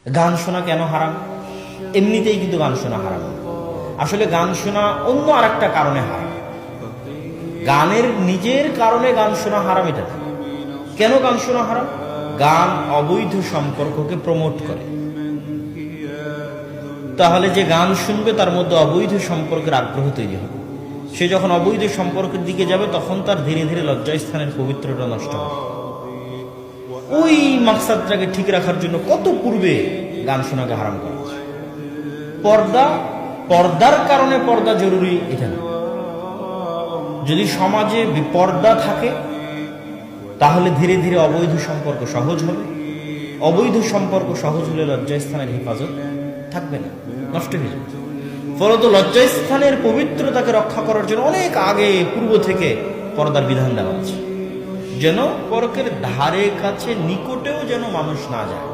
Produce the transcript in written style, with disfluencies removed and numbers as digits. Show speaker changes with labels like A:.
A: গান শোনা কেন হারাম? এমনিতেই কিন্তু গান শোনা হারাম। আসলে গান শোনা অন্য আরেকটা কারণে হারাম। গানের নিজের কারণে গান শোনা হারাম এটা না। কেন গান শোনা হারাম? গান অবৈধ সম্পর্ককে প্রমোট করে। তাহলে যে গান শুনবে তার মধ্যে অবৈধ সম্পর্কের আগ্রহ তৈরি হবে। সে যখন অবৈধ সম্পর্কের দিকে যাবে তখন তার ধীরে ধীরে লজ্জাস্থানের পবিত্রতা নষ্ট হবে। ওই মাকসাদটাকে ঠিক রাখার জন্য কত পূর্বে গান শোনাকে হারাম করা হয়েছে। পর্দার কারণে পর্দা জরুরি এটা না। যদি সমাজে বিপর্দা থাকে তাহলে ধীরে ধীরে অবৈধ সম্পর্ক সহজ হবে। অবৈধ সম্পর্ক সহজ হলে লজ্জাস্থানের হেফাজত থাকবে না, নষ্ট হয়ে যাবে। ফলত লজ্জাস্থানের পবিত্রতাকে রক্ষা করার জন্য অনেক আগে পূর্ব থেকে পর্দার বিধান দেওয়া আছে, যেন পরকের ধারে কাছে নিকটেও যেন মানুষ না যায়।